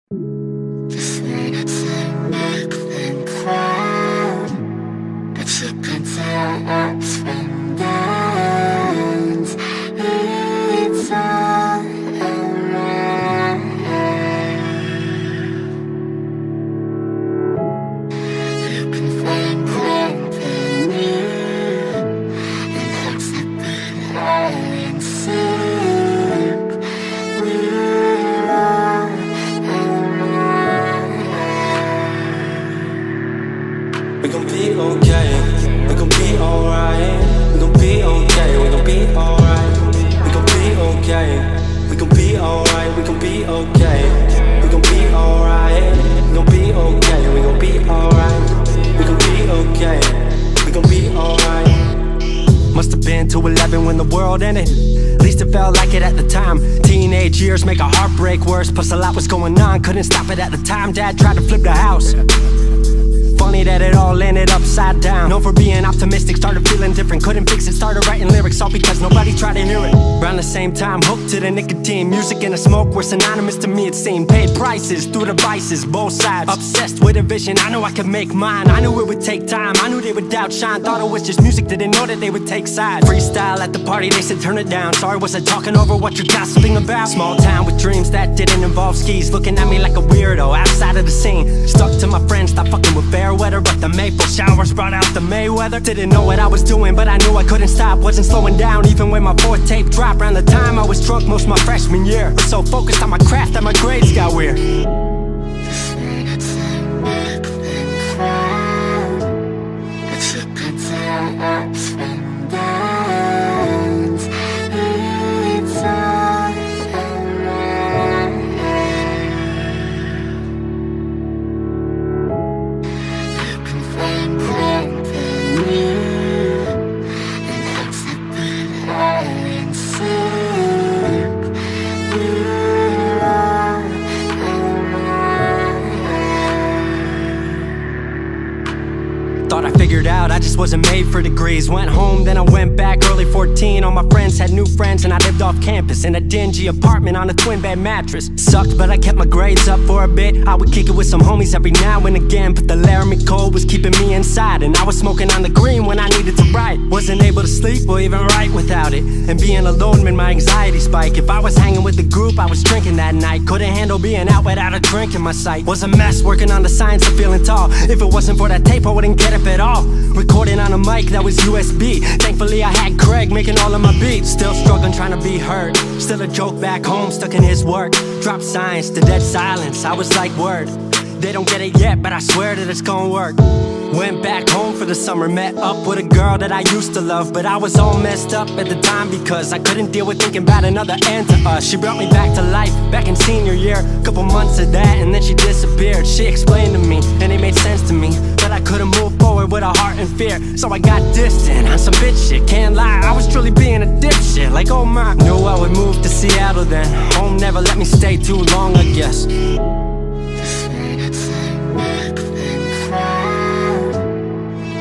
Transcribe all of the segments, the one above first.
Just wanna make them proud, but you can tell ups from downs. It's all around. You can find company in hearts that beat all in sync. We're all We gon' be okay, we gon' be alright. We gon' be okay, we gon' be alright. We gon' be okay, we gon' be alright. We gon' be okay, we gon' be alright. We gon' be okay, we gon' be alright. We gon' be okay, we gon' be alright. Must've been to 11 when the world ended. At least it felt like it at the time. Teenage years make a heartbreak worse. Plus a lot was going on, couldn't stop it at the time. Dad tried to flip the house. Funny that it all ended upside down. Known for being optimistic, started feeling different. Couldn't fix it, started writing lyrics, all because nobody tried to hear it. Around the same time, hooked to the nicotine. Music and the smoke were synonymous to me, it seemed. Paid prices through devices, both sides. Obsessed with a vision, I knew I could make mine. I knew it would take time, I knew they would outshine. Thought it was just music, didn't know that they would take sides. Freestyle at the party, they said turn it down. Sorry, was I talking over what you're gossiping about? Small town with dreams that didn't involve skis. Looking at me like a weirdo, outside of the scene. Stuck to my friends, stopped fucking with fair weather. But the maple showers brought out the Mayweather. Didn't know what I was doing, but I knew I couldn't stop. Wasn't slowing down, even when my fourth tape dropped. Around the time I was drunk most my freshman year. Was so focused on my craft that my grades got weird. just wanna make them proud, but you can tell ups from downs. It's all around. You can find company in hearts that beat all in sync. We're all Thought I figured out I just wasn't made for degrees. Went home, then I went back early 14. All my friends had new friends and I lived off campus in a dingy apartment on a twin bed mattress. Sucked, but I kept my grades up for a bit. I would kick it with some homies every now and again, but the Laramie cold was keeping me inside. And I was smoking on the green when I needed to write. Wasn't able to sleep or even write without it. And being alone made my anxiety spike. If I was hanging with the group, I was drinking that night. Couldn't handle being out without a drink in my sight. Was a mess working on the science of feeling tall. If it wasn't for that tape, I wouldn't get up at all. Recording on a mic that was USB. Thankfully I had Craig making all of my beats. Still struggling trying to be heard. Still a joke back home, stuck in his work. Dropped science to dead silence. I was like, word, they don't get it yet, but I swear that it's gonna work. Went back home for the summer, met up with a girl that I used to love. But I was all messed up at the time because I couldn't deal with thinking about another end to us. She brought me back to life, back in senior year. Couple months of that and then she disappeared. She explained to me, and it made sense to me, that I couldn't move forward with a heart in fear. So I got distant on some bitch shit, can't lie, I was truly being a dipshit. Like oh my, knew I would move to Seattle then. Home never let me stay too long, I guess. just wanna make them proud,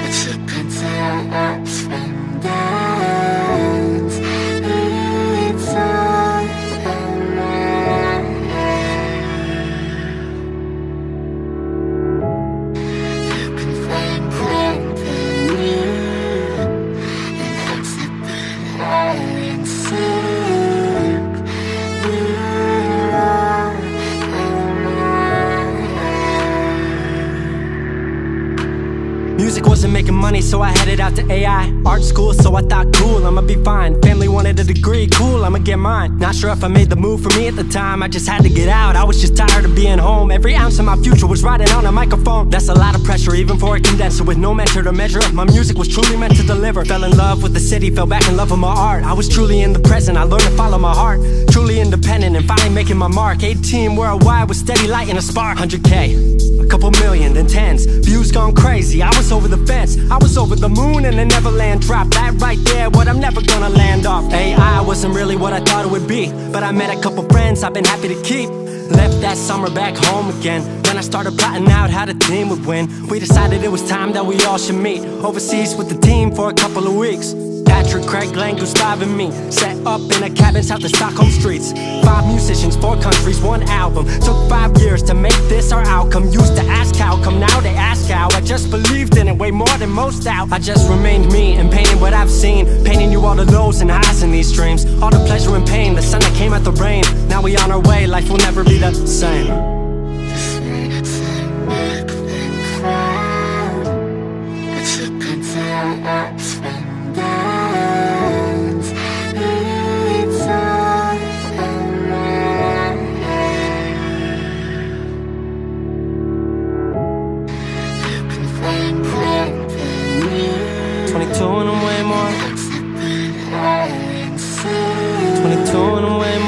but you can tell ups from downs. It's all around. You can find company in hearts that beat all in sync. We're all Music wasn't making money, so I headed out to AI art school, so I thought cool, I'ma be fine. Family wanted a degree, cool, I'ma get mine. Not sure if I made the move for me at the time, I just had to get out. I was just tired of being home. Every ounce of my future was riding on a microphone. That's a lot of pressure, even for a condenser with no mentor to measure if my music was truly meant to deliver. Fell in love with the city, fell back in love with my art. I was truly in the present, I learned to follow my heart. Truly independent and finally making my mark. 18 worldwide with steady light and a spark. 100K, a couple million, then tens. Views gone crazy, I was over the fence. I was over the moon and the Neverland drop. That right there, what I'm never gonna land off. AI wasn't really what I thought it would be, but I met a couple friends I've been happy to keep. Left that summer back home again. Then I started plotting out how the team would win. We decided it was time that we all should meet overseas with the team for a couple of weeks. Patrick, Craig, Glenn, Gustav and me set up in a cabin south of Stockholm streets. 5 musicians, 4 countries, 1 album. Took 5 years to make this our outcome. Used to ask how come, now they ask how. I just believed in it way more than most doubt. I just remained me and painted what I've seen, painting you all the lows and highs in these dreams, all the pleasure and pain, the sun that came out the rain. Now we on our way, life will never be the same. This makes a big thing frown. But you can tell ups and downs. It's all around. You can find company. 22 and I'm way more. It's a bit high and soon. 22 and I'm way more.